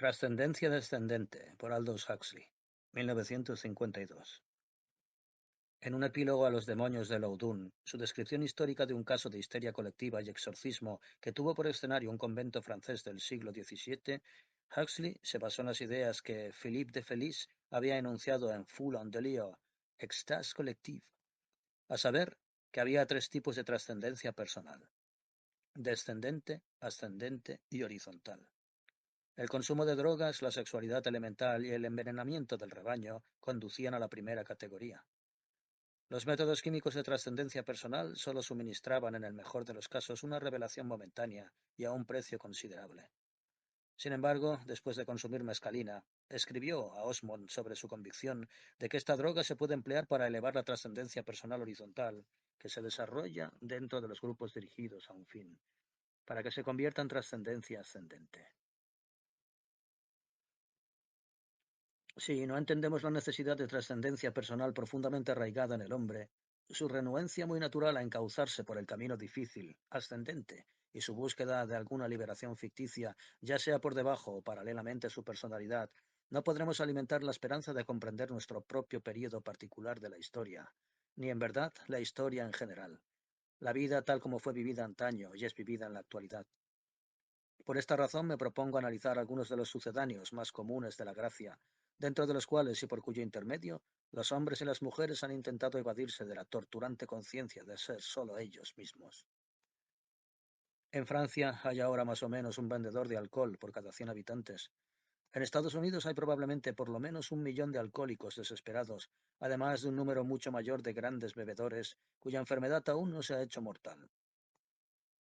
Trascendencia descendente, por Aldous Huxley, 1952. En un epílogo a Los demonios de Loudun, su descripción histórica de un caso de histeria colectiva y exorcismo que tuvo por escenario un convento francés del siglo XVII, Huxley se basó en las ideas que Philippe de Felice había enunciado en Foule en délire, Extase collective, a saber, que había tres tipos de trascendencia personal: descendente, ascendente y horizontal. El consumo de drogas, la sexualidad elemental y el envenenamiento del rebaño conducían a la primera categoría. Los métodos químicos de trascendencia personal solo suministraban, en el mejor de los casos, una revelación momentánea y a un precio considerable. Sin embargo, después de consumir mescalina, escribió a Osmond sobre su convicción de que esta droga se puede emplear para elevar la trascendencia personal horizontal, que se desarrolla dentro de los grupos dirigidos a un fin, para que se convierta en trascendencia ascendente. Si no entendemos la necesidad de trascendencia personal profundamente arraigada en el hombre, su renuencia muy natural a encauzarse por el camino difícil, ascendente, y su búsqueda de alguna liberación ficticia, ya sea por debajo o paralelamente a su personalidad, no podremos alimentar la esperanza de comprender nuestro propio período particular de la historia, ni en verdad la historia en general, la vida tal como fue vivida antaño y es vivida en la actualidad. Por esta razón me propongo analizar algunos de los sucedáneos más comunes de la gracia, dentro de los cuales y por cuyo intermedio los hombres y las mujeres han intentado evadirse de la torturante conciencia de ser solo ellos mismos. En Francia hay ahora más o menos un vendedor de alcohol por cada 100 habitantes. En Estados Unidos hay probablemente por lo menos 1 millón de alcohólicos desesperados, además de un número mucho mayor de grandes bebedores cuya enfermedad aún no se ha hecho mortal.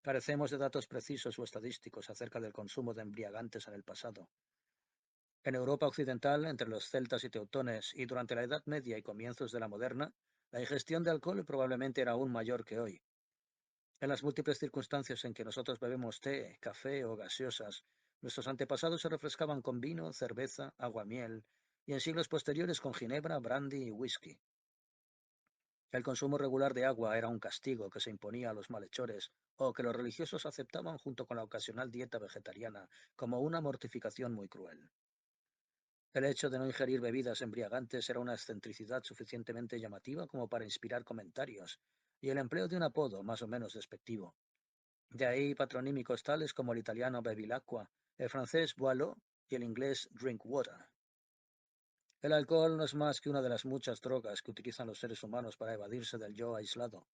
Carecemos de datos precisos o estadísticos acerca del consumo de embriagantes en el pasado. En Europa occidental, entre los celtas y teutones, y durante la Edad Media y comienzos de la moderna, la ingestión de alcohol probablemente era aún mayor que hoy. En las múltiples circunstancias en que nosotros bebemos té, café o gaseosas, nuestros antepasados se refrescaban con vino, cerveza, aguamiel, y en siglos posteriores con ginebra, brandy y whisky. El consumo regular de agua era un castigo que se imponía a los malhechores o que los religiosos aceptaban junto con la ocasional dieta vegetariana como una mortificación muy cruel. El hecho de no ingerir bebidas embriagantes era una excentricidad suficientemente llamativa como para inspirar comentarios, y el empleo de un apodo más o menos despectivo. De ahí patronímicos tales como el italiano bevilacqua, el francés boileau y el inglés drink water. El alcohol no es más que una de las muchas drogas que utilizan los seres humanos para evadirse del yo aislado.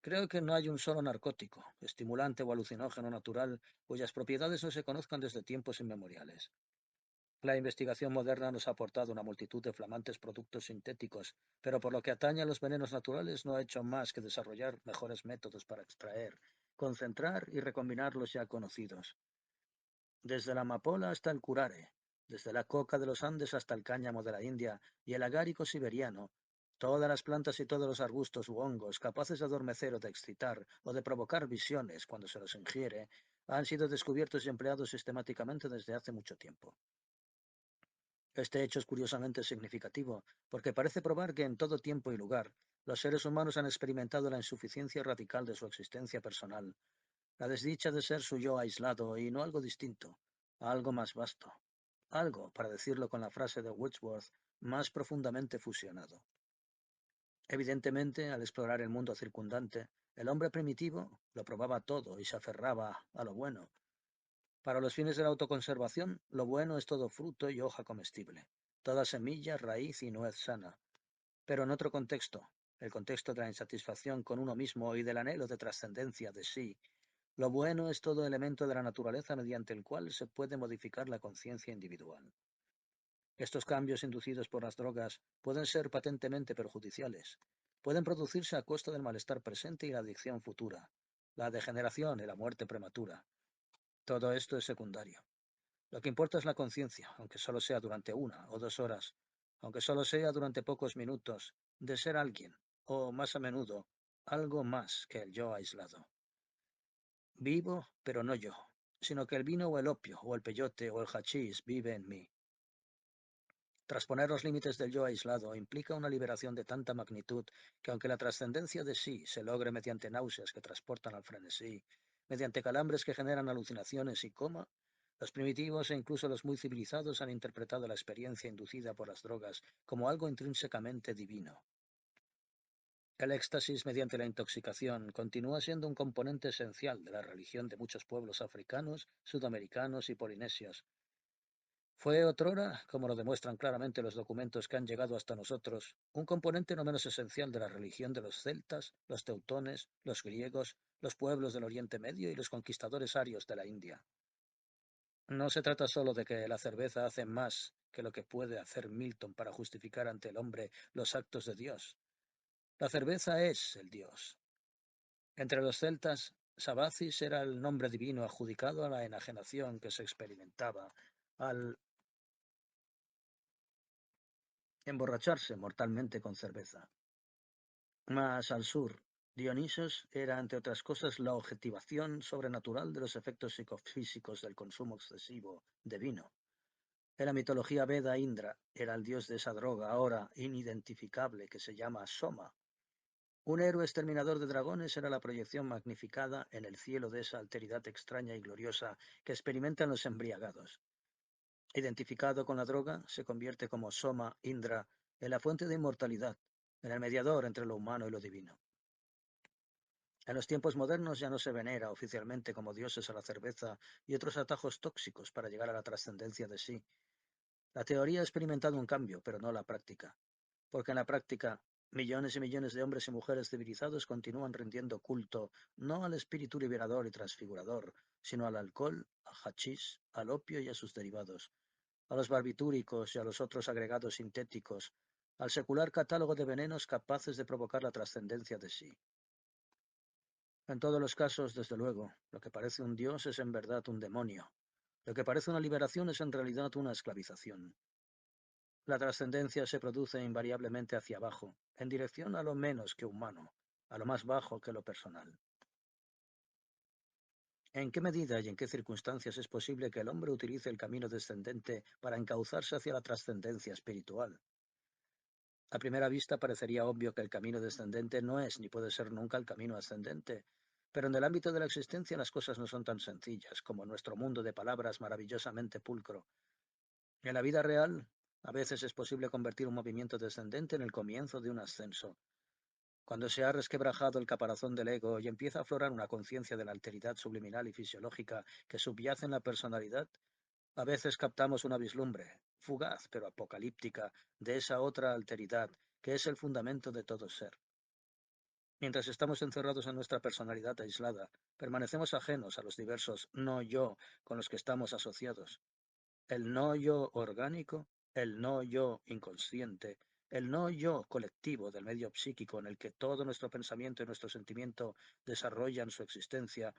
Creo que no hay un solo narcótico, estimulante o alucinógeno natural cuyas propiedades no se conozcan desde tiempos inmemoriales. La investigación moderna nos ha aportado una multitud de flamantes productos sintéticos, pero por lo que atañe a los venenos naturales no ha hecho más que desarrollar mejores métodos para extraer, concentrar y recombinar los ya conocidos. Desde la amapola hasta el curare, desde la coca de los Andes hasta el cáñamo de la India y el agárico siberiano, todas las plantas y todos los arbustos u hongos capaces de adormecer o de excitar o de provocar visiones cuando se los ingiere, han sido descubiertos y empleados sistemáticamente desde hace mucho tiempo. Este hecho es curiosamente significativo, porque parece probar que en todo tiempo y lugar, los seres humanos han experimentado la insuficiencia radical de su existencia personal, la desdicha de ser su yo aislado y no algo distinto, algo más vasto, algo, para decirlo con la frase de Wordsworth, más profundamente fusionado. Evidentemente, al explorar el mundo circundante, el hombre primitivo lo probaba todo y se aferraba a lo bueno. Para los fines de la autoconservación, lo bueno es todo fruto y hoja comestible, toda semilla, raíz y nuez sana. Pero en otro contexto, el contexto de la insatisfacción con uno mismo y del anhelo de trascendencia de sí, lo bueno es todo elemento de la naturaleza mediante el cual se puede modificar la conciencia individual. Estos cambios inducidos por las drogas pueden ser patentemente perjudiciales. Pueden producirse a costa del malestar presente y la adicción futura, la degeneración y la muerte prematura. Todo esto es secundario. Lo que importa es la conciencia, aunque solo sea durante 1 o 2 horas, aunque solo sea durante pocos minutos, de ser alguien, o más a menudo, algo más que el yo aislado. Vivo, pero no yo, sino que el vino o el opio, o el peyote o el hachís vive en mí. Trasponer los límites del yo aislado implica una liberación de tanta magnitud que aunque la trascendencia de sí se logre mediante náuseas que transportan al frenesí, mediante calambres que generan alucinaciones y coma, Los primitivos e incluso los muy civilizados han interpretado la experiencia inducida por las drogas como algo intrínsecamente divino. El éxtasis mediante la intoxicación continúa siendo un componente esencial de la religión de muchos pueblos africanos, sudamericanos y polinesios. Fue otrora, como lo demuestran claramente los documentos que han llegado hasta nosotros, un componente no menos esencial de la religión de los celtas, los teutones, los griegos, los pueblos del Oriente Medio y los conquistadores arios de la India. No se trata solo de que la cerveza hace más que lo que puede hacer Milton para justificar ante el hombre los actos de Dios. La cerveza es el Dios. Entre los celtas, Sabacis era el nombre divino adjudicado a la enajenación que se experimentaba al emborracharse mortalmente con cerveza. Más al sur, Dionisos era, entre otras cosas, la objetivación sobrenatural de los efectos psicofísicos del consumo excesivo de vino. En la mitología Veda, Indra era el dios de esa droga ahora inidentificable que se llama Soma. Un héroe exterminador de dragones era la proyección magnificada en el cielo de esa alteridad extraña y gloriosa que experimentan los embriagados. Identificado con la droga, se convierte como Soma Indra en la fuente de inmortalidad, en el mediador entre lo humano y lo divino. En los tiempos modernos ya no se venera oficialmente como dioses a la cerveza y otros atajos tóxicos para llegar a la trascendencia de sí. La teoría ha experimentado un cambio, pero no la práctica, porque en la práctica millones y millones de hombres y mujeres civilizados continúan rindiendo culto no al espíritu liberador y transfigurador, sino al alcohol, al hachís, al opio y a sus derivados, a los barbitúricos y a los otros agregados sintéticos, al secular catálogo de venenos capaces de provocar la trascendencia de sí. En todos los casos, desde luego, lo que parece un dios es en verdad un demonio. Lo que parece una liberación es en realidad una esclavización. La trascendencia se produce invariablemente hacia abajo, en dirección a lo menos que humano, a lo más bajo que lo personal. ¿En qué medida y en qué circunstancias es posible que el hombre utilice el camino descendente para encauzarse hacia la trascendencia espiritual? A primera vista parecería obvio que el camino descendente no es ni puede ser nunca el camino ascendente, pero en el ámbito de la existencia las cosas no son tan sencillas como nuestro mundo de palabras maravillosamente pulcro. En la vida real, a veces es posible convertir un movimiento descendente en el comienzo de un ascenso. Cuando se ha resquebrajado el caparazón del ego y empieza a aflorar una conciencia de la alteridad subliminal y fisiológica que subyace en la personalidad, a veces captamos una vislumbre, fugaz pero apocalíptica, de esa otra alteridad que es el fundamento de todo ser. Mientras estamos encerrados en nuestra personalidad aislada, permanecemos ajenos a los diversos no yo con los que estamos asociados. El no yo orgánico, el no yo inconsciente, el no yo colectivo del medio psíquico en el que todo nuestro pensamiento y nuestro sentimiento desarrollan su existencia,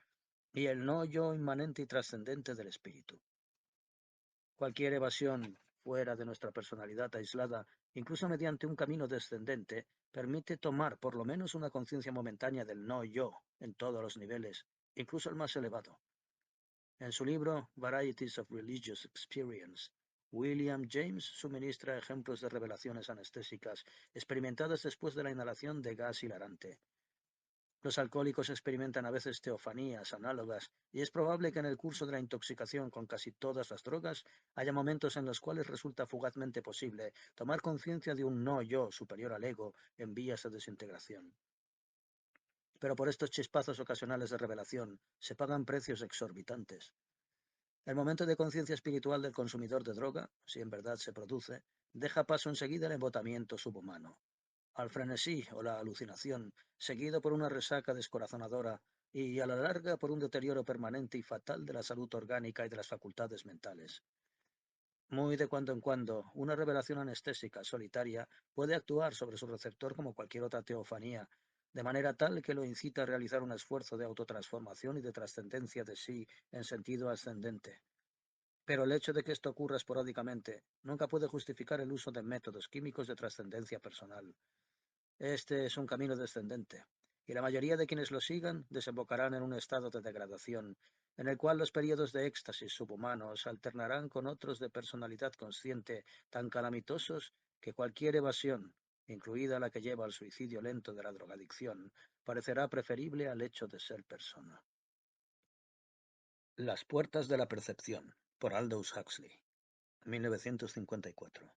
y el no yo inmanente y trascendente del espíritu. Cualquier evasión fuera de nuestra personalidad aislada, incluso mediante un camino descendente, permite tomar por lo menos una conciencia momentánea del no yo en todos los niveles, incluso el más elevado. En su libro Varieties of Religious Experience, William James suministra ejemplos de revelaciones anestésicas experimentadas después de la inhalación de gas hilarante. Los alcohólicos experimentan a veces teofanías análogas y es probable que en el curso de la intoxicación con casi todas las drogas haya momentos en los cuales resulta fugazmente posible tomar conciencia de un no yo superior al ego en vías de desintegración. Pero por estos chispazos ocasionales de revelación se pagan precios exorbitantes. El momento de conciencia espiritual del consumidor de droga, si en verdad se produce, deja paso enseguida al embotamiento subhumano, al frenesí o la alucinación, seguido por una resaca descorazonadora y a la larga por un deterioro permanente y fatal de la salud orgánica y de las facultades mentales. Muy de cuando en cuando, una revelación anestésica solitaria puede actuar sobre su receptor como cualquier otra teofanía, de manera tal que lo incita a realizar un esfuerzo de autotransformación y de trascendencia de sí en sentido ascendente. Pero el hecho de que esto ocurra esporádicamente nunca puede justificar el uso de métodos químicos de trascendencia personal. Este es un camino descendente, y la mayoría de quienes lo sigan desembocarán en un estado de degradación, en el cual los periodos de éxtasis subhumanos alternarán con otros de personalidad consciente tan calamitosos que cualquier evasión, incluida la que lleva al suicidio lento de la drogadicción, parecerá preferible al hecho de ser persona. Las puertas de la percepción. por Aldous Huxley, en 1954.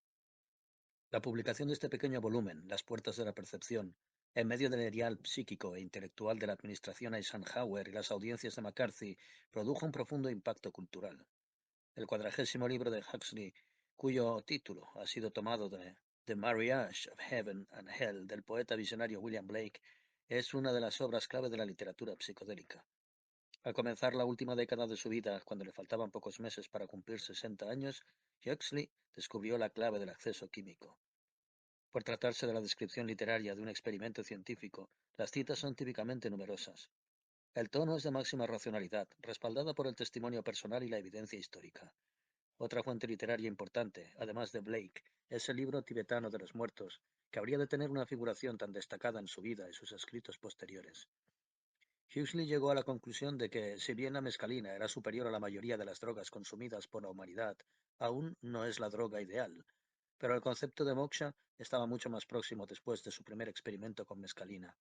La publicación de este pequeño volumen, Las puertas de la percepción, en medio del erial psíquico e intelectual de la administración Eisenhower y las audiencias de McCarthy, produjo un profundo impacto cultural. El 40º libro de Huxley, cuyo título ha sido tomado de The Marriage of Heaven and Hell del poeta visionario William Blake, es una de las obras clave de la literatura psicodélica. Al comenzar la última década de su vida, cuando le faltaban pocos meses para cumplir 60 años, Huxley descubrió la clave del acceso químico. Por tratarse de la descripción literaria de un experimento científico, las citas son típicamente numerosas. El tono es de máxima racionalidad, respaldada por el testimonio personal y la evidencia histórica. Otra fuente literaria importante, además de Blake, es el libro tibetano de los muertos, que habría de tener una figuración tan destacada en su vida y sus escritos posteriores. Huxley llegó a la conclusión de que, si bien la mescalina era superior a la mayoría de las drogas consumidas por la humanidad, aún no es la droga ideal, pero el concepto de moksha estaba mucho más próximo después de su primer experimento con mescalina.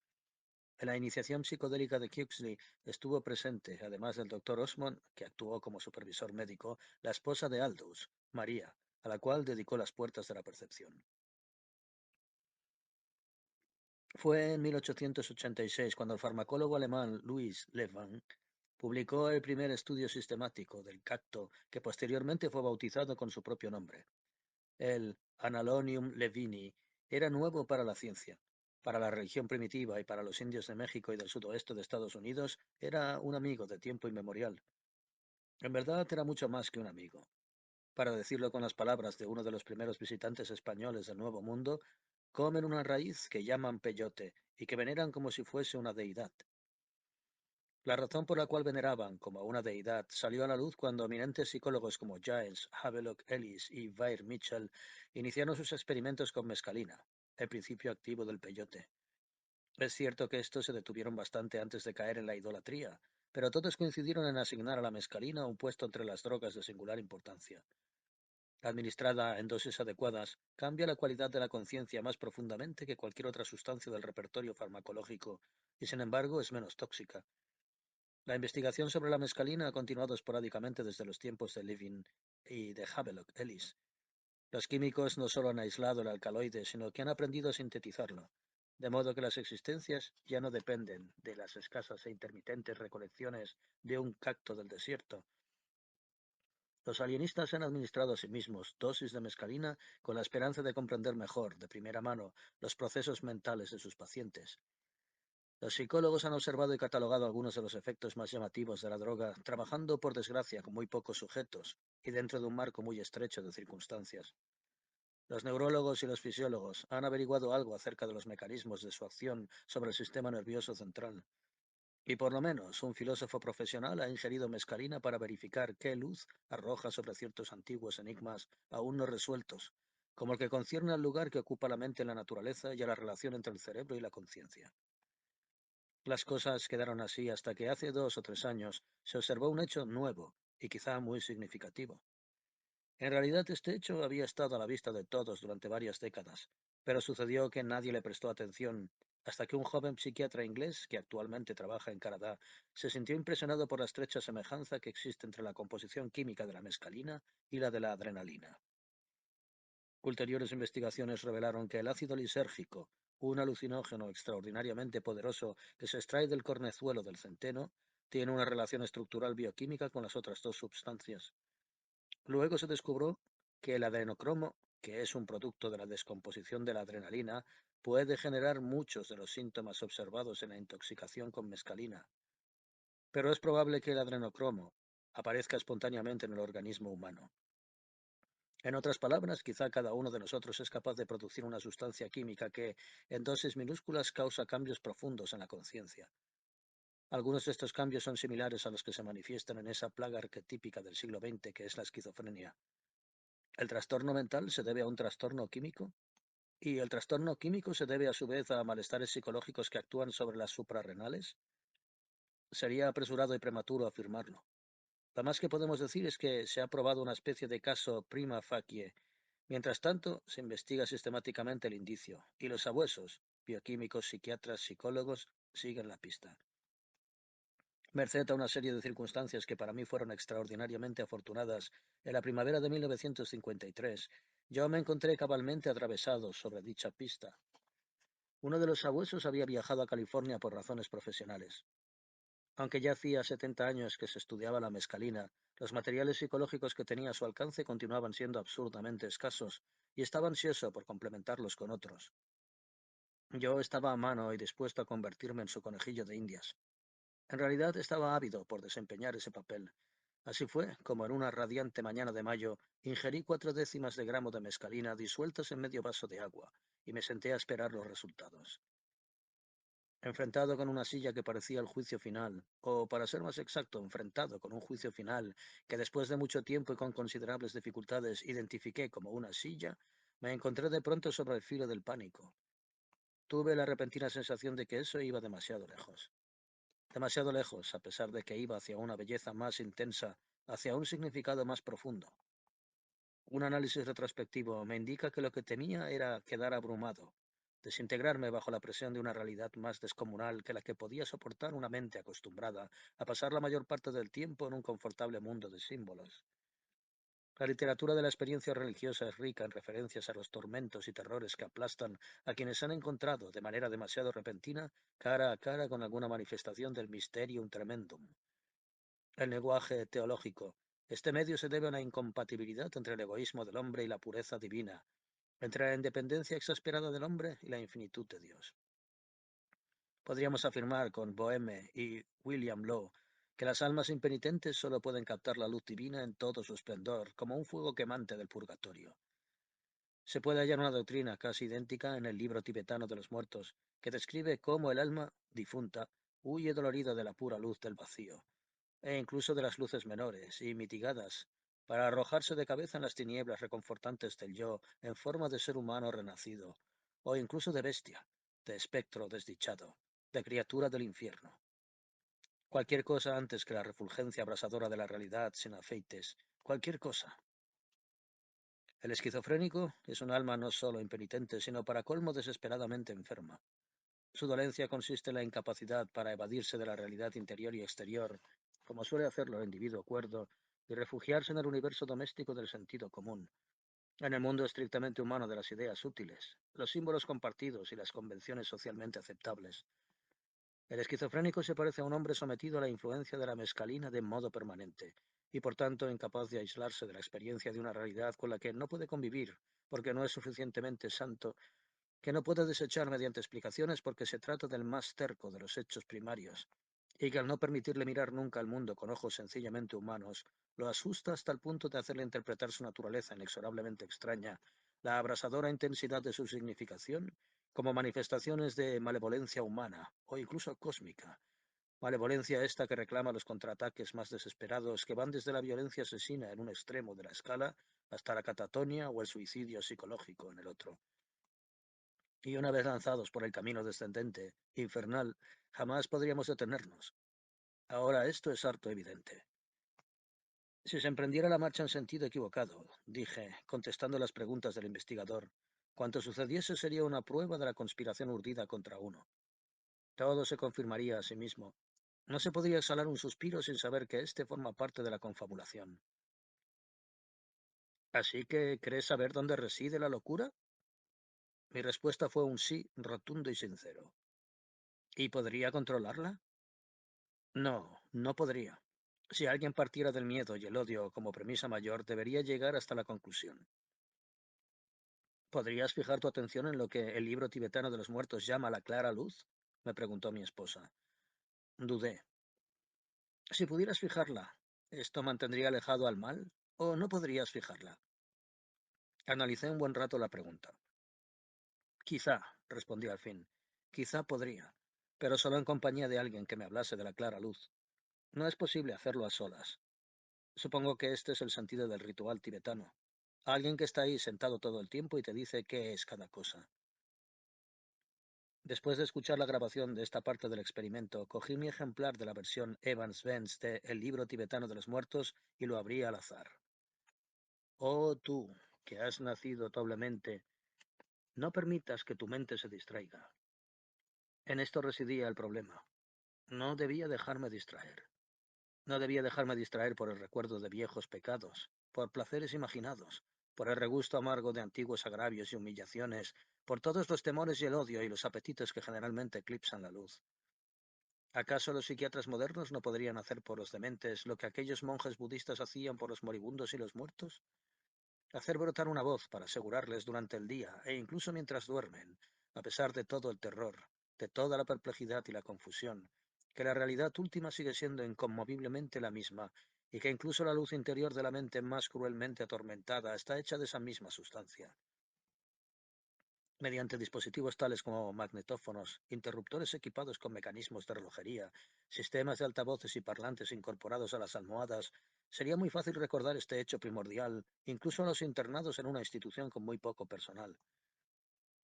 En la iniciación psicodélica de Huxley estuvo presente, además del Dr. Osmond, que actuó como supervisor médico, la esposa de Aldous, María, a la cual dedicó las puertas de la percepción. Fue en 1886 cuando el farmacólogo alemán Louis Lehmann publicó el primer estudio sistemático del cacto que posteriormente fue bautizado con su propio nombre. El Analonium levini era nuevo para la ciencia. Para la religión primitiva y para los indios de México y del sudoeste de Estados Unidos era un amigo de tiempo inmemorial. En verdad era mucho más que un amigo. Para decirlo con las palabras de uno de los primeros visitantes españoles del Nuevo Mundo, comen una raíz que llaman peyote y que veneran como si fuese una deidad. La razón por la cual veneraban como a una deidad salió a la luz cuando eminentes psicólogos como Giles, Havelock Ellis y Weir Mitchell iniciaron sus experimentos con mescalina, el principio activo del peyote. Es cierto que estos se detuvieron bastante antes de caer en la idolatría, pero todos coincidieron en asignar a la mescalina un puesto entre las drogas de singular importancia. Administrada en dosis adecuadas, cambia la cualidad de la conciencia más profundamente que cualquier otra sustancia del repertorio farmacológico y sin embargo es menos tóxica. La investigación sobre la mescalina ha continuado esporádicamente desde los tiempos de Levin y de Havelock Ellis. Los químicos no solo han aislado el alcaloide, sino que han aprendido a sintetizarlo, de modo que las existencias ya no dependen de las escasas e intermitentes recolecciones de un cacto del desierto. Los alienistas han administrado a sí mismos dosis de mescalina con la esperanza de comprender mejor, de primera mano, los procesos mentales de sus pacientes. Los psicólogos han observado y catalogado algunos de los efectos más llamativos de la droga, trabajando por desgracia con muy pocos sujetos y dentro de un marco muy estrecho de circunstancias. Los neurólogos y los fisiólogos han averiguado algo acerca de los mecanismos de su acción sobre el sistema nervioso central. Y por lo menos un filósofo profesional ha ingerido mescalina para verificar qué luz arroja sobre ciertos antiguos enigmas aún no resueltos, como el que concierne al lugar que ocupa la mente en la naturaleza y a la relación entre el cerebro y la conciencia. Las cosas quedaron así hasta que hace 2 o 3 años se observó un hecho nuevo y quizá muy significativo. En realidad este hecho había estado a la vista de todos durante varias décadas, pero sucedió que nadie le prestó atención hasta que un joven psiquiatra inglés, que actualmente trabaja en Canadá, se sintió impresionado por la estrecha semejanza que existe entre la composición química de la mescalina y la de la adrenalina. Ulteriores investigaciones revelaron que el ácido lisérgico, un alucinógeno extraordinariamente poderoso que se extrae del cornezuelo del centeno, tiene una relación estructural bioquímica con las otras dos sustancias. Luego se descubrió que el adrenocromo, que es un producto de la descomposición de la adrenalina, puede generar muchos de los síntomas observados en la intoxicación con mescalina. Pero es probable que el adrenocromo aparezca espontáneamente en el organismo humano. En otras palabras, quizá cada uno de nosotros es capaz de producir una sustancia química que, en dosis minúsculas, causa cambios profundos en la conciencia. Algunos de estos cambios son similares a los que se manifiestan en esa plaga arquetípica del siglo XX que es la esquizofrenia. ¿El trastorno mental se debe a un trastorno químico? ¿Y el trastorno químico se debe a su vez a malestares psicológicos que actúan sobre las suprarrenales? Sería apresurado y prematuro afirmarlo. Lo más que podemos decir es que se ha probado una especie de caso prima facie. Mientras tanto, se investiga sistemáticamente el indicio, y los sabuesos, bioquímicos, psiquiatras, psicólogos, siguen la pista. Merced a una serie de circunstancias que para mí fueron extraordinariamente afortunadas, en la primavera de 1953, yo me encontré cabalmente atravesado sobre dicha pista. Uno de los sabuesos había viajado a California por razones profesionales. Aunque ya hacía 70 años que se estudiaba la mescalina, los materiales psicológicos que tenía a su alcance continuaban siendo absurdamente escasos, y estaba ansioso por complementarlos con otros. Yo estaba a mano y dispuesto a convertirme en su conejillo de indias. En realidad estaba ávido por desempeñar ese papel. Así fue como en una radiante mañana de mayo ingerí 4/10 de gramo de mescalina disueltas en medio vaso de agua, y me senté a esperar los resultados. Enfrentado con una silla que parecía el juicio final, o para ser más exacto, enfrentado con un juicio final que después de mucho tiempo y con considerables dificultades identifiqué como una silla, me encontré de pronto sobre el filo del pánico. Tuve la repentina sensación de que eso iba demasiado lejos, a pesar de que iba hacia una belleza más intensa, hacia un significado más profundo. Un análisis retrospectivo me indica que lo que temía era quedar abrumado, desintegrarme bajo la presión de una realidad más descomunal que la que podía soportar una mente acostumbrada a pasar la mayor parte del tiempo en un confortable mundo de símbolos. La literatura de la experiencia religiosa es rica en referencias a los tormentos y terrores que aplastan a quienes han encontrado, de manera demasiado repentina, cara a cara con alguna manifestación del mysterium tremendum. El lenguaje teológico. Este medio se debe a una incompatibilidad entre el egoísmo del hombre y la pureza divina, entre la independencia exasperada del hombre y la infinitud de Dios. Podríamos afirmar con Boehme y William Law que las almas impenitentes solo pueden captar la luz divina en todo su esplendor, como un fuego quemante del purgatorio. Se puede hallar una doctrina casi idéntica en el libro tibetano de los muertos, que describe cómo el alma difunta huye dolorida de la pura luz del vacío, e incluso de las luces menores y mitigadas, para arrojarse de cabeza en las tinieblas reconfortantes del yo en forma de ser humano renacido, o incluso de bestia, de espectro desdichado, de criatura del infierno. Cualquier cosa antes que la refulgencia abrasadora de la realidad sin afeites, cualquier cosa. El esquizofrénico es un alma no solo impenitente, sino para colmo desesperadamente enferma. Su dolencia consiste en la incapacidad para evadirse de la realidad interior y exterior, como suele hacerlo el individuo cuerdo, y refugiarse en el universo doméstico del sentido común, en el mundo estrictamente humano de las ideas útiles, los símbolos compartidos y las convenciones socialmente aceptables. El esquizofrénico se parece a un hombre sometido a la influencia de la mescalina de modo permanente, y por tanto incapaz de aislarse de la experiencia de una realidad con la que no puede convivir, porque no es suficientemente santo, que no puede desechar mediante explicaciones porque se trata del más terco de los hechos primarios, y que al no permitirle mirar nunca al mundo con ojos sencillamente humanos, lo asusta hasta el punto de hacerle interpretar su naturaleza inexorablemente extraña, la abrasadora intensidad de su significación, como manifestaciones de malevolencia humana o incluso cósmica, malevolencia esta que reclama los contraataques más desesperados que van desde la violencia asesina en un extremo de la escala hasta la catatonia o el suicidio psicológico en el otro. Y una vez lanzados por el camino descendente, infernal, jamás podríamos detenernos. Ahora esto es harto evidente. Si se emprendiera la marcha en sentido equivocado, dije, contestando las preguntas del investigador, cuanto sucediese sería una prueba de la conspiración urdida contra uno. Todo se confirmaría a sí mismo. No se podría exhalar un suspiro sin saber que éste forma parte de la confabulación. ¿Así que crees saber dónde reside la locura? Mi respuesta fue un sí rotundo y sincero. ¿Y podría controlarla? No, no podría. Si alguien partiera del miedo y el odio como premisa mayor, debería llegar hasta la conclusión. ¿Podrías fijar tu atención en lo que el libro tibetano de los muertos llama la clara luz? Me preguntó mi esposa. Dudé. Si pudieras fijarla, ¿esto mantendría alejado al mal? ¿O no podrías fijarla? Analicé un buen rato la pregunta. Quizá, respondí al fin, quizá podría, pero solo en compañía de alguien que me hablase de la clara luz. No es posible hacerlo a solas. Supongo que este es el sentido del ritual tibetano. Alguien que está ahí sentado todo el tiempo y te dice qué es cada cosa. Después de escuchar la grabación de esta parte del experimento, cogí mi ejemplar de la versión Evans-Vance de El libro tibetano de los muertos y lo abrí al azar. Oh tú, que has nacido doblemente, no permitas que tu mente se distraiga. En esto residía el problema. No debía dejarme distraer. No debía dejarme distraer por el recuerdo de viejos pecados, por placeres imaginados, por el regusto amargo de antiguos agravios y humillaciones, por todos los temores y el odio y los apetitos que generalmente eclipsan la luz. ¿Acaso los psiquiatras modernos no podrían hacer por los dementes lo que aquellos monjes budistas hacían por los moribundos y los muertos? Hacer brotar una voz para asegurarles durante el día e incluso mientras duermen, a pesar de todo el terror, de toda la perplejidad y la confusión, que la realidad última sigue siendo inconmoviblemente la misma y que incluso la luz interior de la mente más cruelmente atormentada está hecha de esa misma sustancia. Mediante dispositivos tales como magnetófonos, interruptores equipados con mecanismos de relojería, sistemas de altavoces y parlantes incorporados a las almohadas, sería muy fácil recordar este hecho primordial, incluso a los internados en una institución con muy poco personal.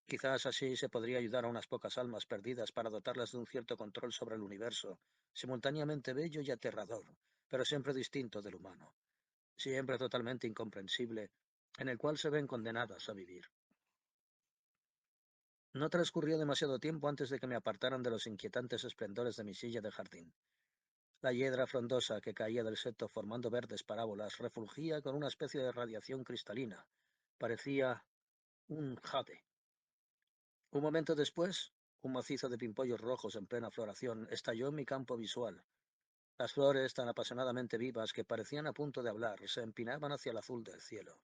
Quizás así se podría ayudar a unas pocas almas perdidas para dotarlas de un cierto control sobre el universo, simultáneamente bello y aterrador, pero siempre distinto del humano, siempre totalmente incomprensible, en el cual se ven condenadas a vivir. No transcurrió demasiado tiempo antes de que me apartaran de los inquietantes esplendores de mi silla de jardín. La hiedra frondosa que caía del seto formando verdes parábolas refulgía con una especie de radiación cristalina. Parecía un jade. Un momento después, un macizo de pimpollos rojos en plena floración estalló en mi campo visual. Las flores, tan apasionadamente vivas que parecían a punto de hablar, se empinaban hacia el azul del cielo.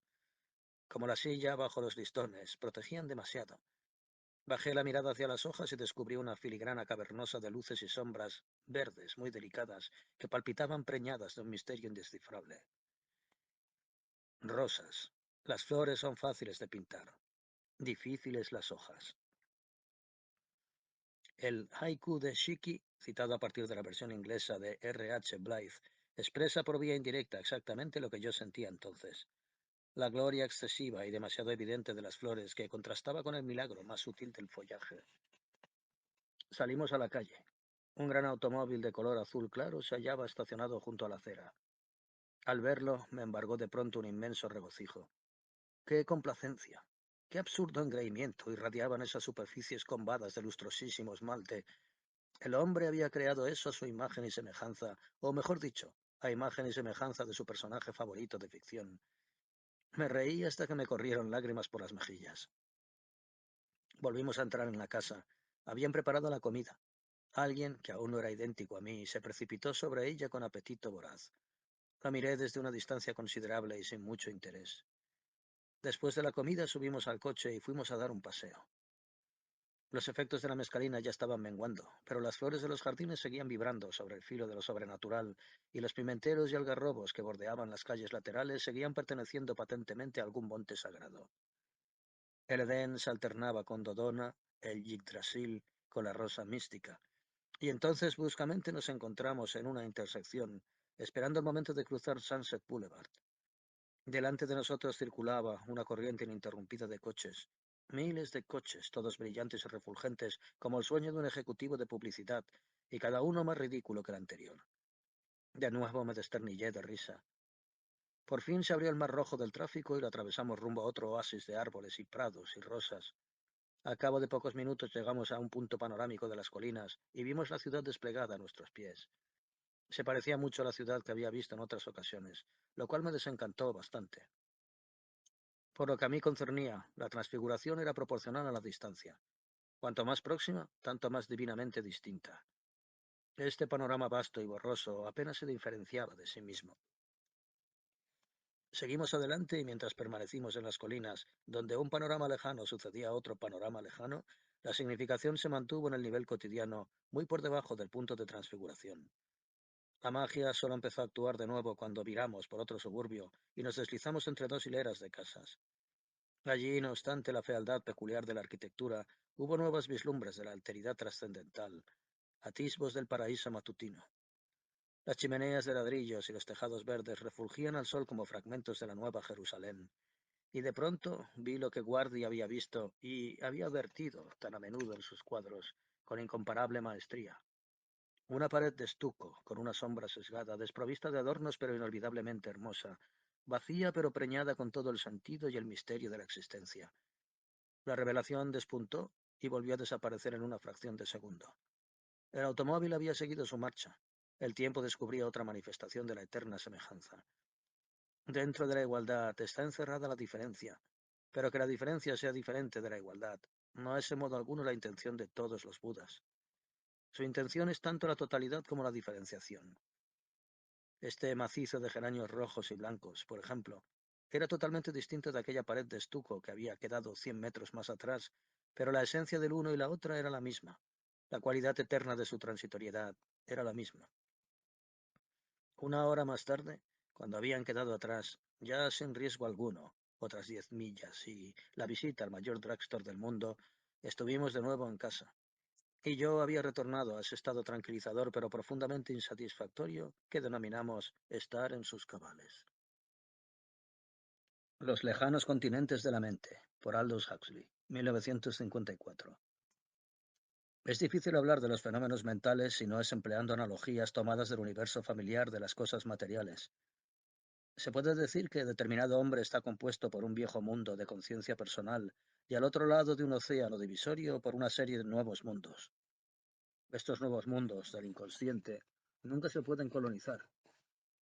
Como la silla bajo los listones, protegían demasiado. Bajé la mirada hacia las hojas y descubrí una filigrana cavernosa de luces y sombras, verdes, muy delicadas, que palpitaban preñadas de un misterio indescifrable. Rosas. Las flores son fáciles de pintar, difíciles las hojas. El haiku de Shiki, citado a partir de la versión inglesa de R. H. Blythe, expresa por vía indirecta exactamente lo que yo sentía entonces. La gloria excesiva y demasiado evidente de las flores que contrastaba con el milagro más sutil del follaje. Salimos a la calle. Un gran automóvil de color azul claro se hallaba estacionado junto a la acera. Al verlo, me embargó de pronto un inmenso regocijo. ¡Qué complacencia! ¡Qué absurdo engreimiento irradiaban esas superficies combadas de lustrosísimo esmalte! El hombre había creado eso a su imagen y semejanza, o mejor dicho, a imagen y semejanza de su personaje favorito de ficción. Me reí hasta que me corrieron lágrimas por las mejillas. Volvimos a entrar en la casa. Habían preparado la comida. Alguien, que aún no era idéntico a mí, se precipitó sobre ella con apetito voraz. La miré desde una distancia considerable y sin mucho interés. Después de la comida subimos al coche y fuimos a dar un paseo. Los efectos de la mescalina ya estaban menguando, pero las flores de los jardines seguían vibrando sobre el filo de lo sobrenatural, y los pimenteros y algarrobos que bordeaban las calles laterales seguían perteneciendo patentemente a algún monte sagrado. El Edén se alternaba con Dodona, el Yggdrasil con la rosa mística, y entonces bruscamente nos encontramos en una intersección, esperando el momento de cruzar Sunset Boulevard. Delante de nosotros circulaba una corriente ininterrumpida de coches. Miles de coches, todos brillantes y refulgentes, como el sueño de un ejecutivo de publicidad, y cada uno más ridículo que el anterior. De nuevo me desternillé de risa. Por fin se abrió el mar rojo del tráfico y lo atravesamos rumbo a otro oasis de árboles y prados y rosas. Al cabo de pocos minutos llegamos a un punto panorámico de las colinas y vimos la ciudad desplegada a nuestros pies. Se parecía mucho a la ciudad que había visto en otras ocasiones, lo cual me desencantó bastante. Por lo que a mí concernía, la transfiguración era proporcional a la distancia. Cuanto más próxima, tanto más divinamente distinta. Este panorama vasto y borroso apenas se diferenciaba de sí mismo. Seguimos adelante y mientras permanecimos en las colinas, donde un panorama lejano sucedía a otro panorama lejano, la significación se mantuvo en el nivel cotidiano, muy por debajo del punto de transfiguración. La magia solo empezó a actuar de nuevo cuando viramos por otro suburbio y nos deslizamos entre dos hileras de casas. Allí, no obstante la fealdad peculiar de la arquitectura, hubo nuevas vislumbres de la alteridad trascendental, atisbos del paraíso matutino. Las chimeneas de ladrillos y los tejados verdes refulgían al sol como fragmentos de la Nueva Jerusalén, y de pronto vi lo que Guardi había visto y había advertido tan a menudo en sus cuadros, con incomparable maestría. Una pared de estuco, con una sombra sesgada, desprovista de adornos pero inolvidablemente hermosa, vacía pero preñada con todo el sentido y el misterio de la existencia. La revelación despuntó y volvió a desaparecer en una fracción de segundo. El automóvil había seguido su marcha. El tiempo descubría otra manifestación de la eterna semejanza. Dentro de la igualdad está encerrada la diferencia, pero que la diferencia sea diferente de la igualdad no es en modo alguno la intención de todos los Budas. Su intención es tanto la totalidad como la diferenciación. Este macizo de geranios rojos y blancos, por ejemplo, era totalmente distinto de aquella pared de estuco que había quedado 100 metros más atrás, pero la esencia del uno y la otra era la misma. La cualidad eterna de su transitoriedad era la misma. Una hora más tarde, cuando habían quedado atrás, ya sin riesgo alguno, otras 10 millas y la visita al mayor drugstore del mundo, estuvimos de nuevo en casa. Y yo había retornado a ese estado tranquilizador pero profundamente insatisfactorio que denominamos estar en sus cabales. Los lejanos continentes de la mente, por Aldous Huxley, 1954. Es difícil hablar de los fenómenos mentales si no es empleando analogías tomadas del universo familiar de las cosas materiales. Se puede decir que determinado hombre está compuesto por un viejo mundo de conciencia personal y al otro lado de un océano divisorio por una serie de nuevos mundos. Estos nuevos mundos del inconsciente nunca se pueden colonizar.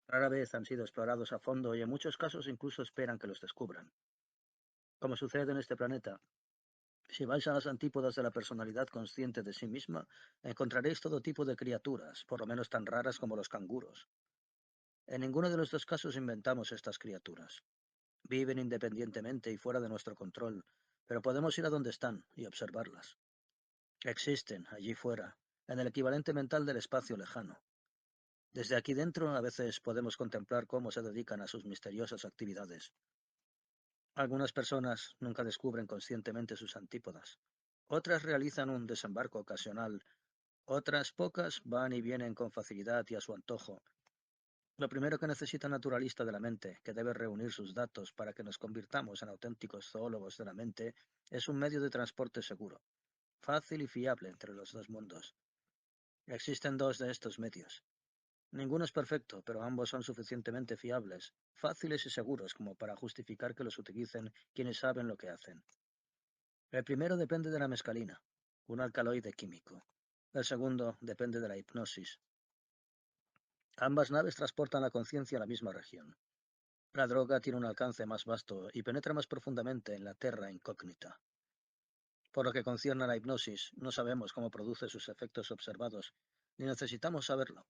Rara vez han sido explorados a fondo y en muchos casos incluso esperan que los descubran. Como sucede en este planeta, si vais a las antípodas de la personalidad consciente de sí misma, encontraréis todo tipo de criaturas, por lo menos tan raras como los canguros. En ninguno de los dos casos inventamos estas criaturas. Viven independientemente y fuera de nuestro control, pero podemos ir a donde están y observarlas. Existen, allí fuera, en el equivalente mental del espacio lejano. Desde aquí dentro a veces podemos contemplar cómo se dedican a sus misteriosas actividades. Algunas personas nunca descubren conscientemente sus antípodas. Otras realizan un desembarco ocasional. Otras pocas van y vienen con facilidad y a su antojo. Lo primero que necesita un naturalista de la mente, que debe reunir sus datos para que nos convirtamos en auténticos zoólogos de la mente, es un medio de transporte seguro, fácil y fiable entre los dos mundos. Existen dos de estos medios. Ninguno es perfecto, pero ambos son suficientemente fiables, fáciles y seguros como para justificar que los utilicen quienes saben lo que hacen. El primero depende de la mescalina, un alcaloide químico. El segundo depende de la hipnosis. Ambas naves transportan la conciencia a la misma región. La droga tiene un alcance más vasto y penetra más profundamente en la terra incógnita. Por lo que concierne a la hipnosis, no sabemos cómo produce sus efectos observados, ni necesitamos saberlo.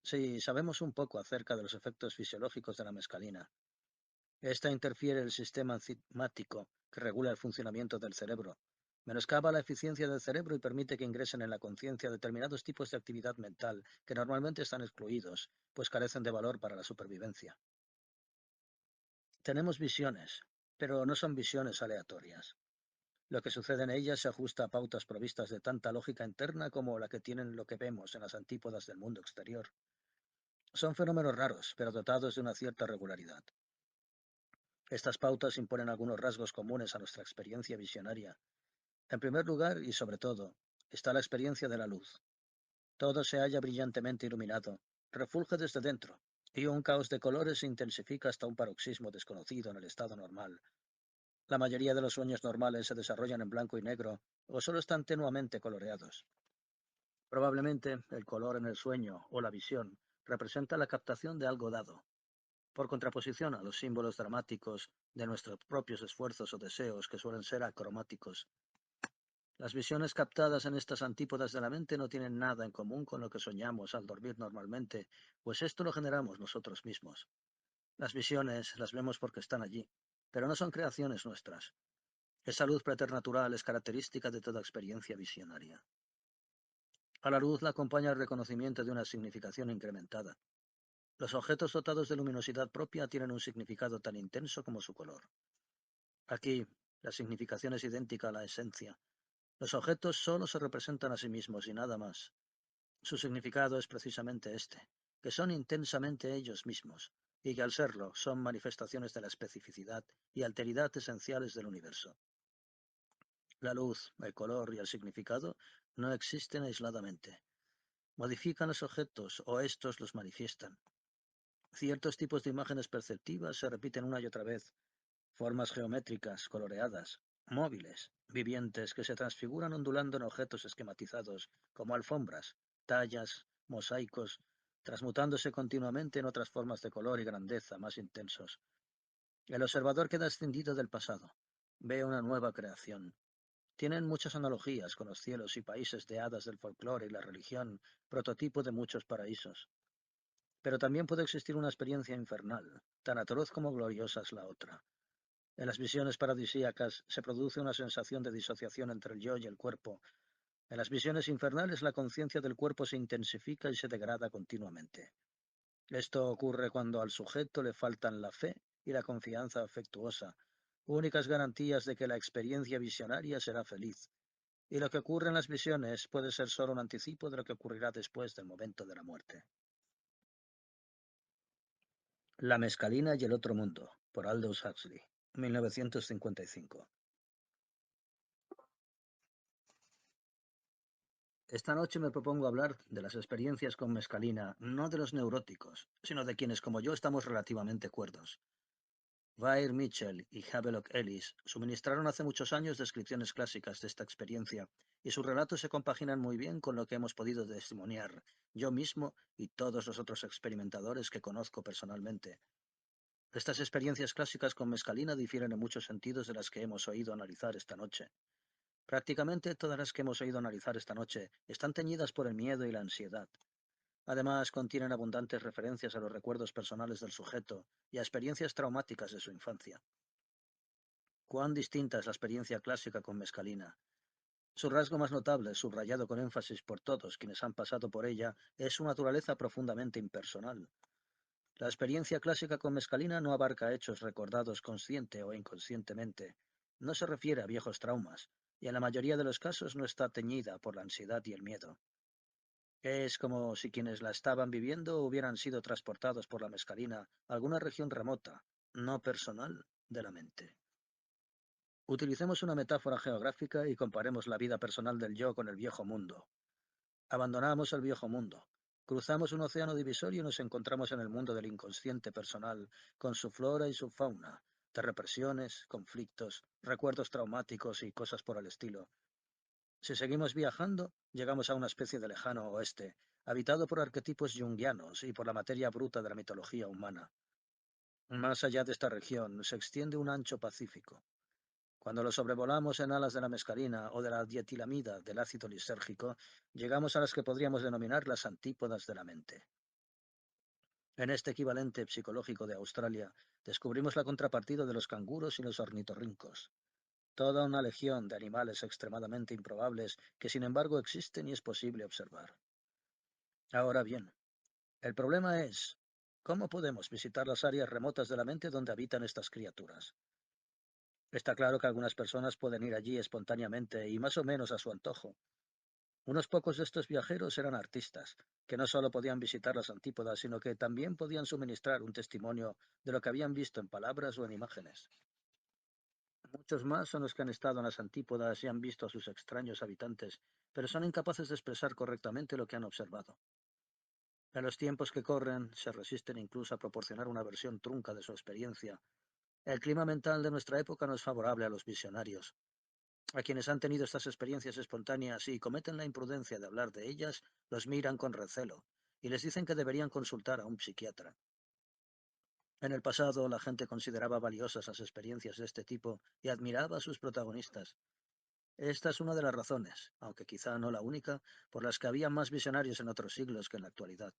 Sí, sabemos un poco acerca de los efectos fisiológicos de la mescalina. Esta interfiere en el sistema enzimático que regula el funcionamiento del cerebro, menoscaba la eficiencia del cerebro y permite que ingresen en la conciencia determinados tipos de actividad mental que normalmente están excluidos, pues carecen de valor para la supervivencia. Tenemos visiones, pero no son visiones aleatorias. Lo que sucede en ellas se ajusta a pautas provistas de tanta lógica interna como la que tienen lo que vemos en las antípodas del mundo exterior. Son fenómenos raros, pero dotados de una cierta regularidad. Estas pautas imponen algunos rasgos comunes a nuestra experiencia visionaria. En primer lugar, y sobre todo, está la experiencia de la luz. Todo se halla brillantemente iluminado, refulge desde dentro, y un caos de colores se intensifica hasta un paroxismo desconocido en el estado normal. La mayoría de los sueños normales se desarrollan en blanco y negro o solo están tenuamente coloreados. Probablemente el color en el sueño o la visión representa la captación de algo dado, por contraposición a los símbolos dramáticos de nuestros propios esfuerzos o deseos que suelen ser acromáticos. Las visiones captadas en estas antípodas de la mente no tienen nada en común con lo que soñamos al dormir normalmente, pues esto lo generamos nosotros mismos. Las visiones las vemos porque están allí, pero no son creaciones nuestras. Esa luz preternatural es característica de toda experiencia visionaria. A la luz la acompaña el reconocimiento de una significación incrementada. Los objetos dotados de luminosidad propia tienen un significado tan intenso como su color. Aquí, la significación es idéntica a la esencia. Los objetos solo se representan a sí mismos y nada más. Su significado es precisamente este, que son intensamente ellos mismos, y que al serlo son manifestaciones de la especificidad y alteridad esenciales del universo. La luz, el color y el significado no existen aisladamente. Modifican los objetos o estos los manifiestan. Ciertos tipos de imágenes perceptivas se repiten una y otra vez, formas geométricas, coloreadas, móviles, vivientes que se transfiguran ondulando en objetos esquematizados, como alfombras, tallas, mosaicos, transmutándose continuamente en otras formas de color y grandeza más intensos. El observador queda escindido del pasado, ve una nueva creación. Tienen muchas analogías con los cielos y países de hadas del folclore y la religión, prototipo de muchos paraísos. Pero también puede existir una experiencia infernal, tan atroz como gloriosa es la otra. En las visiones paradisíacas se produce una sensación de disociación entre el yo y el cuerpo. En las visiones infernales la conciencia del cuerpo se intensifica y se degrada continuamente. Esto ocurre cuando al sujeto le faltan la fe y la confianza afectuosa, únicas garantías de que la experiencia visionaria será feliz. Y lo que ocurre en las visiones puede ser solo un anticipo de lo que ocurrirá después del momento de la muerte. La mescalina y el otro mundo, por Aldous Huxley, 1955. Esta noche me propongo hablar de las experiencias con mescalina, no de los neuróticos, sino de quienes como yo estamos relativamente cuerdos. Weir Mitchell y Havelock Ellis suministraron hace muchos años descripciones clásicas de esta experiencia, y sus relatos se compaginan muy bien con lo que hemos podido testimoniar yo mismo y todos los otros experimentadores que conozco personalmente. Estas experiencias clásicas con mescalina difieren en muchos sentidos de las que hemos oído analizar esta noche. Prácticamente todas las que hemos oído analizar esta noche están teñidas por el miedo y la ansiedad. Además, contienen abundantes referencias a los recuerdos personales del sujeto y a experiencias traumáticas de su infancia. Cuán distinta es la experiencia clásica con mescalina. Su rasgo más notable, subrayado con énfasis por todos quienes han pasado por ella, es su naturaleza profundamente impersonal. La experiencia clásica con mescalina no abarca hechos recordados consciente o inconscientemente, no se refiere a viejos traumas, y en la mayoría de los casos no está teñida por la ansiedad y el miedo. Es como si quienes la estaban viviendo hubieran sido transportados por la mescalina a alguna región remota, no personal, de la mente. Utilicemos una metáfora geográfica y comparemos la vida personal del yo con el viejo mundo. Abandonamos el viejo mundo. Cruzamos un océano divisorio y nos encontramos en el mundo del inconsciente personal, con su flora y su fauna, de represiones, conflictos, recuerdos traumáticos y cosas por el estilo. Si seguimos viajando, llegamos a una especie de lejano oeste, habitado por arquetipos junguianos y por la materia bruta de la mitología humana. Más allá de esta región se extiende un ancho Pacífico. Cuando lo sobrevolamos en alas de la mescalina o de la dietilamida del ácido lisérgico, llegamos a las que podríamos denominar las antípodas de la mente. En este equivalente psicológico de Australia, descubrimos la contrapartida de los canguros y los ornitorrincos. Toda una legión de animales extremadamente improbables que sin embargo existen y es posible observar. Ahora bien, el problema es, ¿cómo podemos visitar las áreas remotas de la mente donde habitan estas criaturas? Está claro que algunas personas pueden ir allí espontáneamente y más o menos a su antojo. Unos pocos de estos viajeros eran artistas, que no solo podían visitar las antípodas, sino que también podían suministrar un testimonio de lo que habían visto en palabras o en imágenes. Muchos más son los que han estado en las antípodas y han visto a sus extraños habitantes, pero son incapaces de expresar correctamente lo que han observado. En los tiempos que corren, se resisten incluso a proporcionar una versión trunca de su experiencia. El clima mental de nuestra época no es favorable a los visionarios. A quienes han tenido estas experiencias espontáneas y cometen la imprudencia de hablar de ellas, los miran con recelo y les dicen que deberían consultar a un psiquiatra. En el pasado, la gente consideraba valiosas las experiencias de este tipo y admiraba a sus protagonistas. Esta es una de las razones, aunque quizá no la única, por las que había más visionarios en otros siglos que en la actualidad.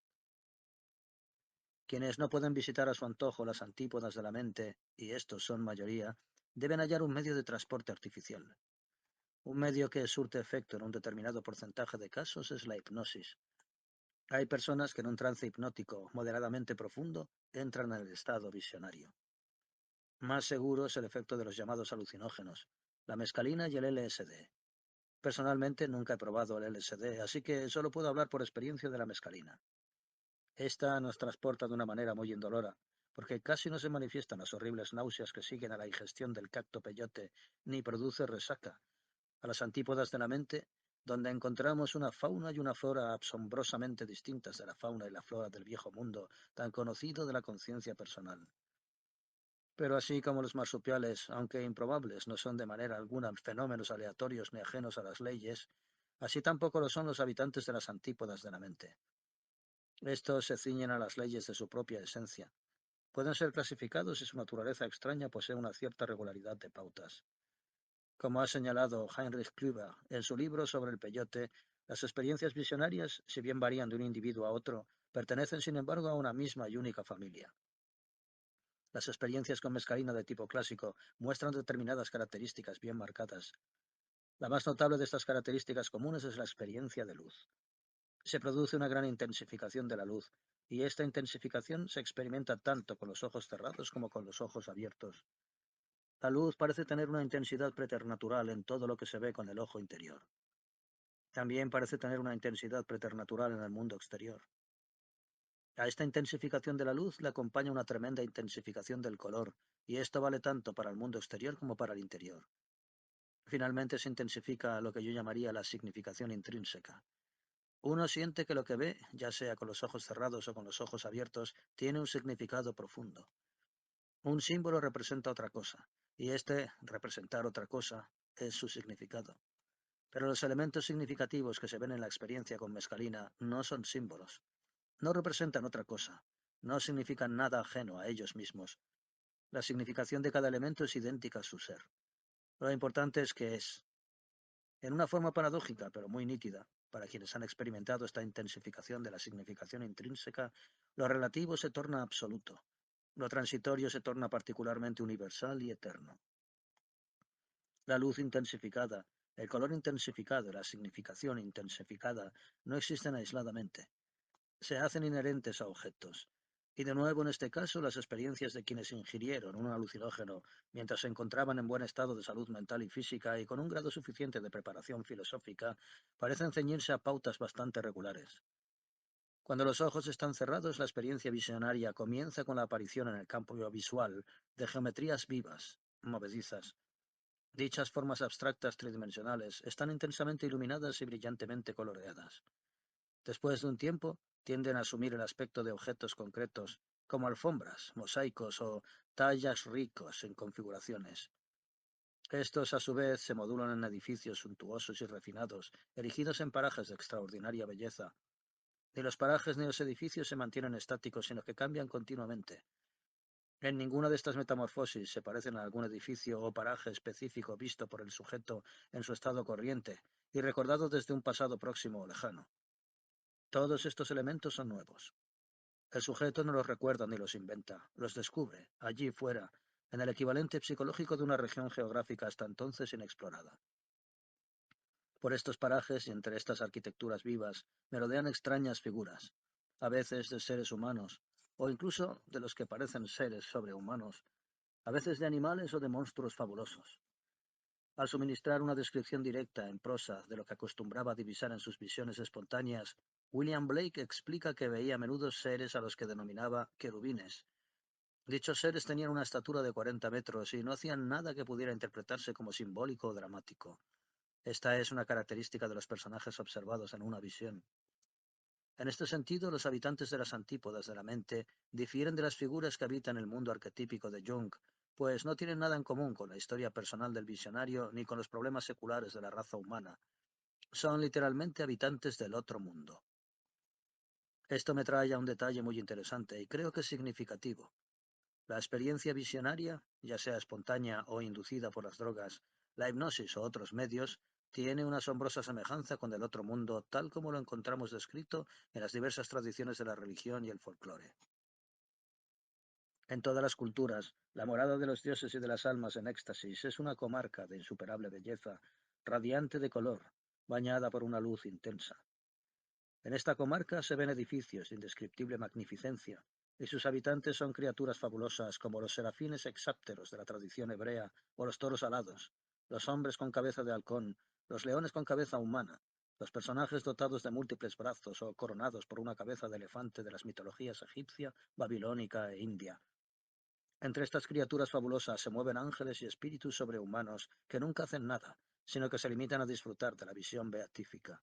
Quienes no pueden visitar a su antojo las antípodas de la mente, y estos son mayoría, deben hallar un medio de transporte artificial. Un medio que surte efecto en un determinado porcentaje de casos es la hipnosis. Hay personas que en un trance hipnótico moderadamente profundo entran en el estado visionario. Más seguro es el efecto de los llamados alucinógenos, la mescalina y el LSD. Personalmente nunca he probado el LSD, así que solo puedo hablar por experiencia de la mescalina. Esta nos transporta de una manera muy indolora, porque casi no se manifiestan las horribles náuseas que siguen a la ingestión del cacto peyote, ni produce resaca, a las antípodas de la mente, donde encontramos una fauna y una flora asombrosamente distintas de la fauna y la flora del viejo mundo, tan conocido de la conciencia personal. Pero así como los marsupiales, aunque improbables, no son de manera alguna fenómenos aleatorios ni ajenos a las leyes, así tampoco lo son los habitantes de las antípodas de la mente. Estos se ciñen a las leyes de su propia esencia. Pueden ser clasificados si su naturaleza extraña posee una cierta regularidad de pautas. Como ha señalado Heinrich Klüber en su libro sobre el peyote, las experiencias visionarias, si bien varían de un individuo a otro, pertenecen sin embargo a una misma y única familia. Las experiencias con mescalina de tipo clásico muestran determinadas características bien marcadas. La más notable de estas características comunes es la experiencia de luz. Se produce una gran intensificación de la luz, y esta intensificación se experimenta tanto con los ojos cerrados como con los ojos abiertos. La luz parece tener una intensidad preternatural en todo lo que se ve con el ojo interior. También parece tener una intensidad preternatural en el mundo exterior. A esta intensificación de la luz le acompaña una tremenda intensificación del color, y esto vale tanto para el mundo exterior como para el interior. Finalmente se intensifica lo que yo llamaría la significación intrínseca. Uno siente que lo que ve, ya sea con los ojos cerrados o con los ojos abiertos, tiene un significado profundo. Un símbolo representa otra cosa, y este representar otra cosa es su significado. Pero los elementos significativos que se ven en la experiencia con mescalina no son símbolos, no representan otra cosa, no significan nada ajeno a ellos mismos. La significación de cada elemento es idéntica a su ser. Lo importante es que es, en una forma paradójica, pero muy nítida, para quienes han experimentado esta intensificación de la significación intrínseca, lo relativo se torna absoluto, lo transitorio se torna particularmente universal y eterno. La luz intensificada, el color intensificado y la significación intensificada no existen aisladamente, se hacen inherentes a objetos. Y de nuevo, en este caso, las experiencias de quienes ingirieron un alucinógeno mientras se encontraban en buen estado de salud mental y física y con un grado suficiente de preparación filosófica, parecen ceñirse a pautas bastante regulares. Cuando los ojos están cerrados, la experiencia visionaria comienza con la aparición en el campo visual de geometrías vivas, movedizas. Dichas formas abstractas tridimensionales están intensamente iluminadas y brillantemente coloreadas. Después de un tiempo, tienden a asumir el aspecto de objetos concretos, como alfombras, mosaicos o tallas ricos en configuraciones. Estos, a su vez, se modulan en edificios suntuosos y refinados, erigidos en parajes de extraordinaria belleza. Ni los parajes ni los edificios se mantienen estáticos, sino que cambian continuamente. En ninguna de estas metamorfosis se parecen a algún edificio o paraje específico visto por el sujeto en su estado corriente y recordado desde un pasado próximo o lejano. Todos estos elementos son nuevos. El sujeto no los recuerda ni los inventa, los descubre, allí fuera, en el equivalente psicológico de una región geográfica hasta entonces inexplorada. Por estos parajes y entre estas arquitecturas vivas merodean extrañas figuras, a veces de seres humanos, o incluso de los que parecen seres sobrehumanos, a veces de animales o de monstruos fabulosos. Al suministrar una descripción directa en prosa de lo que acostumbraba a divisar en sus visiones espontáneas, William Blake explica que veía a menudo seres a los que denominaba querubines. Dichos seres tenían una estatura de 40 metros y no hacían nada que pudiera interpretarse como simbólico o dramático. Esta es una característica de los personajes observados en una visión. En este sentido, los habitantes de las antípodas de la mente difieren de las figuras que habitan el mundo arquetípico de Jung, pues no tienen nada en común con la historia personal del visionario ni con los problemas seculares de la raza humana. Son literalmente habitantes del otro mundo. Esto me trae a un detalle muy interesante y creo que es significativo. La experiencia visionaria, ya sea espontánea o inducida por las drogas, la hipnosis o otros medios, tiene una asombrosa semejanza con el otro mundo, tal como lo encontramos descrito en las diversas tradiciones de la religión y el folclore. En todas las culturas, la morada de los dioses y de las almas en éxtasis es una comarca de insuperable belleza, radiante de color, bañada por una luz intensa. En esta comarca se ven edificios de indescriptible magnificencia, y sus habitantes son criaturas fabulosas como los serafines hexápteros de la tradición hebrea o los toros alados, los hombres con cabeza de halcón, los leones con cabeza humana, los personajes dotados de múltiples brazos o coronados por una cabeza de elefante de las mitologías egipcia, babilónica e india. Entre estas criaturas fabulosas se mueven ángeles y espíritus sobrehumanos que nunca hacen nada, sino que se limitan a disfrutar de la visión beatífica.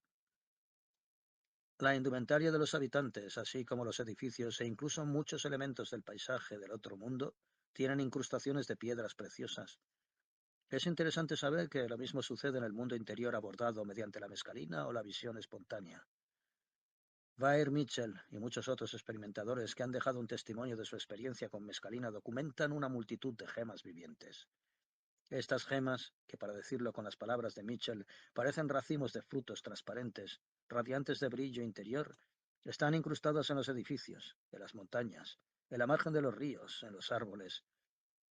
La indumentaria de los habitantes, así como los edificios e incluso muchos elementos del paisaje del otro mundo, tienen incrustaciones de piedras preciosas. Es interesante saber que lo mismo sucede en el mundo interior abordado mediante la mescalina o la visión espontánea. Vair Mitchell y muchos otros experimentadores que han dejado un testimonio de su experiencia con mescalina documentan una multitud de gemas vivientes. Estas gemas, que para decirlo con las palabras de Mitchell, parecen racimos de frutos transparentes, radiantes de brillo interior, están incrustadas en los edificios, en las montañas, en la margen de los ríos, en los árboles.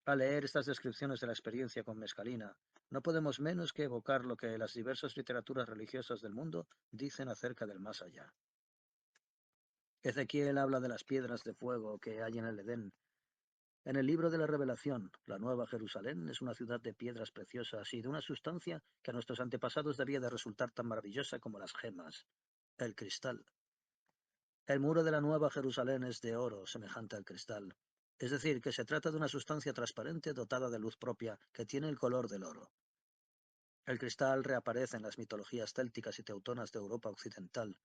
Al leer estas descripciones de la experiencia con mescalina, no podemos menos que evocar lo que las diversas literaturas religiosas del mundo dicen acerca del más allá. Ezequiel habla de las piedras de fuego que hay en el Edén. En el libro de la Revelación, la Nueva Jerusalén es una ciudad de piedras preciosas y de una sustancia que a nuestros antepasados debía de resultar tan maravillosa como las gemas, el cristal. El muro de la Nueva Jerusalén es de oro, semejante al cristal. Es decir, que se trata de una sustancia transparente dotada de luz propia que tiene el color del oro. El cristal reaparece en las mitologías célticas y teutonas de Europa occidental.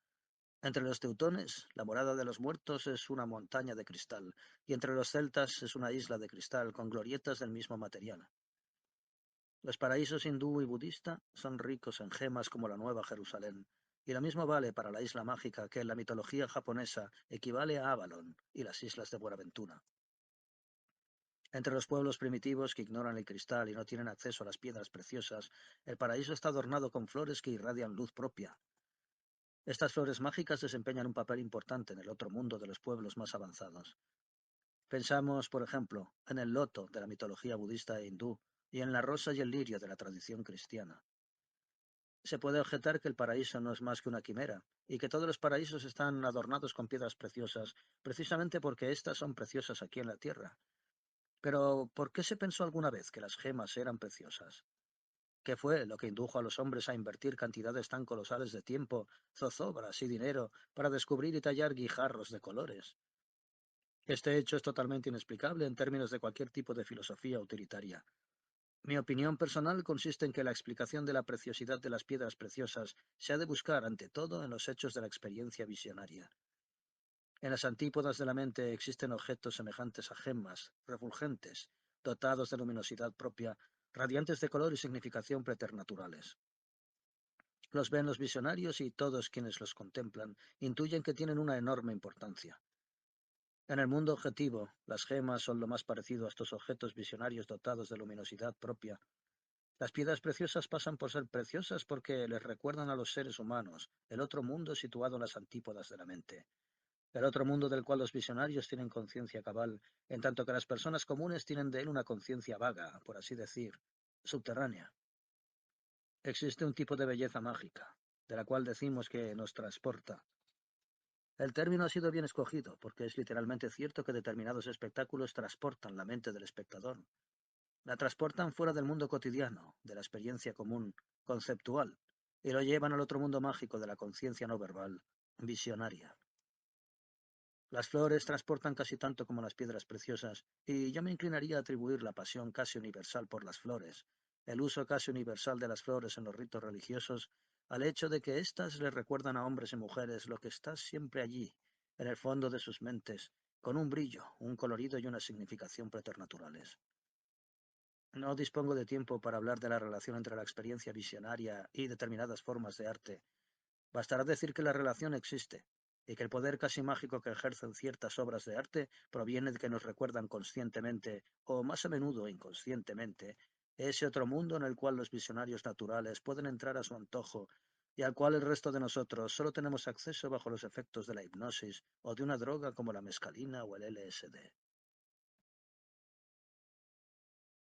Entre los teutones, la morada de los muertos es una montaña de cristal, y entre los celtas es una isla de cristal con glorietas del mismo material. Los paraísos hindú y budista son ricos en gemas como la Nueva Jerusalén, y lo mismo vale para la isla mágica que en la mitología japonesa equivale a Avalon y las islas de Buenaventura. Entre los pueblos primitivos que ignoran el cristal y no tienen acceso a las piedras preciosas, el paraíso está adornado con flores que irradian luz propia. Estas flores mágicas desempeñan un papel importante en el otro mundo de los pueblos más avanzados. Pensamos, por ejemplo, en el loto de la mitología budista e hindú y en la rosa y el lirio de la tradición cristiana. Se puede objetar que el paraíso no es más que una quimera y que todos los paraísos están adornados con piedras preciosas precisamente porque éstas son preciosas aquí en la tierra. Pero, ¿por qué se pensó alguna vez que las gemas eran preciosas? ¿Qué fue lo que indujo a los hombres a invertir cantidades tan colosales de tiempo, zozobras y dinero para descubrir y tallar guijarros de colores? Este hecho es totalmente inexplicable en términos de cualquier tipo de filosofía utilitaria. Mi opinión personal consiste en que la explicación de la preciosidad de las piedras preciosas se ha de buscar ante todo en los hechos de la experiencia visionaria. En las antípodas de la mente existen objetos semejantes a gemas, refulgentes, dotados de luminosidad propia, radiantes de color y significación preternaturales. Los ven los visionarios y todos quienes los contemplan intuyen que tienen una enorme importancia. En el mundo objetivo, las gemas son lo más parecido a estos objetos visionarios dotados de luminosidad propia. Las piedras preciosas pasan por ser preciosas porque les recuerdan a los seres humanos el otro mundo situado en las antípodas de la mente, el otro mundo del cual los visionarios tienen conciencia cabal, en tanto que las personas comunes tienen de él una conciencia vaga, por así decir, subterránea. Existe un tipo de belleza mágica, de la cual decimos que nos transporta. El término ha sido bien escogido, porque es literalmente cierto que determinados espectáculos transportan la mente del espectador. La transportan fuera del mundo cotidiano, de la experiencia común, conceptual, y lo llevan al otro mundo mágico de la conciencia no verbal, visionaria. Las flores transportan casi tanto como las piedras preciosas, y yo me inclinaría a atribuir la pasión casi universal por las flores, el uso casi universal de las flores en los ritos religiosos, al hecho de que éstas les recuerdan a hombres y mujeres lo que está siempre allí, en el fondo de sus mentes, con un brillo, un colorido y una significación preternaturales. No dispongo de tiempo para hablar de la relación entre la experiencia visionaria y determinadas formas de arte. Bastará decir que la relación existe, y que el poder casi mágico que ejercen ciertas obras de arte proviene de que nos recuerdan conscientemente, o más a menudo inconscientemente, ese otro mundo en el cual los visionarios naturales pueden entrar a su antojo y al cual el resto de nosotros solo tenemos acceso bajo los efectos de la hipnosis o de una droga como la mescalina o el LSD.